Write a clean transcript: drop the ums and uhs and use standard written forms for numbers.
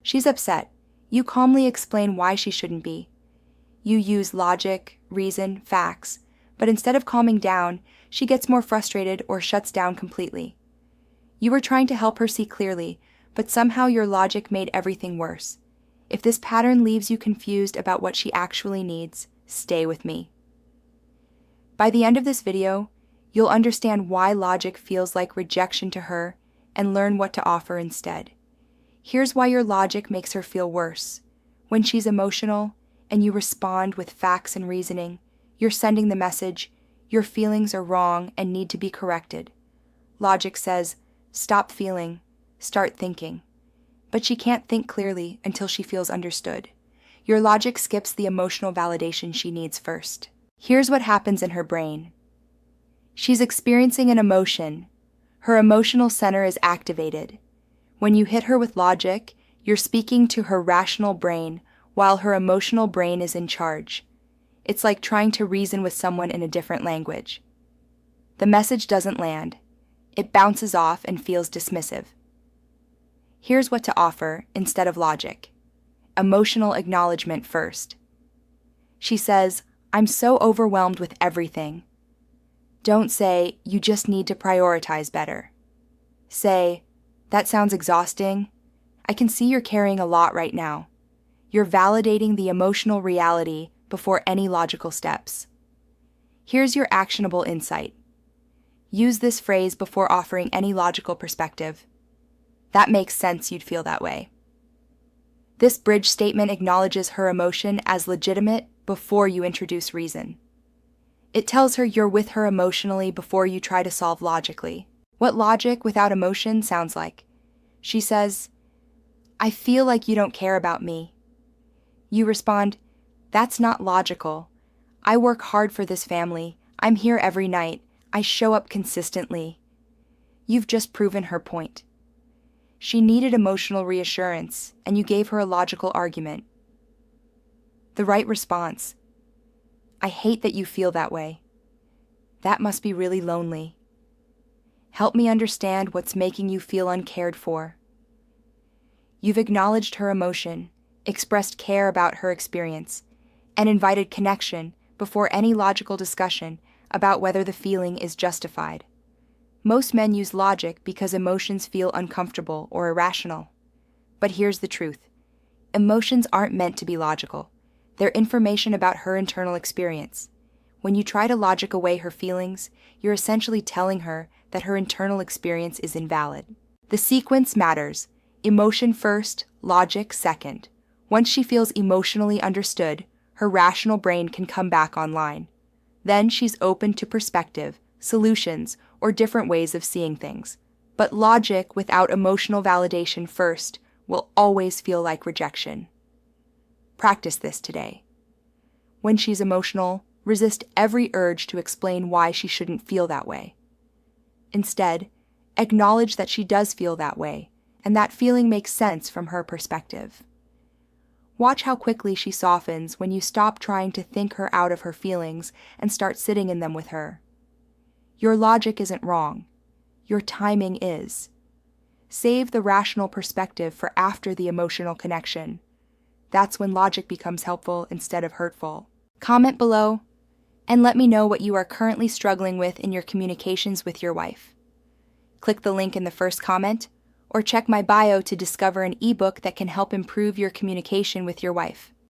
She's upset. You calmly explain why she shouldn't be. You use logic, reason, facts, but instead of calming down, she gets more frustrated or shuts down completely. You were trying to help her see clearly, but somehow your logic made everything worse. If this pattern leaves you confused about what she actually needs, stay with me. By the end of this video, you'll understand why logic feels like rejection to her and learn what to offer instead. Here's why your logic makes her feel worse. When she's emotional and you respond with facts and reasoning, you're sending the message, your feelings are wrong and need to be corrected. Logic says, stop feeling, start thinking. But she can't think clearly until she feels understood. Your logic skips the emotional validation she needs first. Here's what happens in her brain. She's experiencing an emotion. Her emotional center is activated. When you hit her with logic, you're speaking to her rational brain while her emotional brain is in charge. It's like trying to reason with someone in a different language. The message doesn't land. It bounces off and feels dismissive. Here's what to offer instead of logic. Emotional acknowledgement first. She says, I'm so overwhelmed with everything. Don't say, you just need to prioritize better. Say, that sounds exhausting. I can see you're carrying a lot right now. You're validating the emotional reality before any logical steps. Here's your actionable insight. Use this phrase before offering any logical perspective. That makes sense you'd feel that way. This bridge statement acknowledges her emotion as legitimate before you introduce reason. It tells her you're with her emotionally before you try to solve logically. What logic without emotion sounds like. She says, I feel like you don't care about me. You respond, that's not logical. I work hard for this family. I'm here every night. I show up consistently. You've just proven her point. She needed emotional reassurance, and you gave her a logical argument. The right response. I hate that you feel that way. That must be really lonely. Help me understand what's making you feel uncared for. You've acknowledged her emotion, expressed care about her experience, and invited connection before any logical discussion about whether the feeling is justified. Most men use logic because emotions feel uncomfortable or irrational. But here's the truth. Emotions aren't meant to be logical. They're information about her internal experience. When you try to logic away her feelings, you're essentially telling her that her internal experience is invalid. The sequence matters. Emotion first, logic second. Once she feels emotionally understood, her rational brain can come back online. Then she's open to perspective, solutions, or different ways of seeing things. But logic without emotional validation first will always feel like rejection. Practice this today. When she's emotional, resist every urge to explain why she shouldn't feel that way. Instead, acknowledge that she does feel that way, and that feeling makes sense from her perspective. Watch how quickly she softens when you stop trying to think her out of her feelings and start sitting in them with her. Your logic isn't wrong. Your timing is. Save the rational perspective for after the emotional connection. That's when logic becomes helpful instead of hurtful. Comment below and let me know what you are currently struggling with in your communications with your wife. Click the link in the first comment or check my bio to discover an ebook that can help improve your communication with your wife.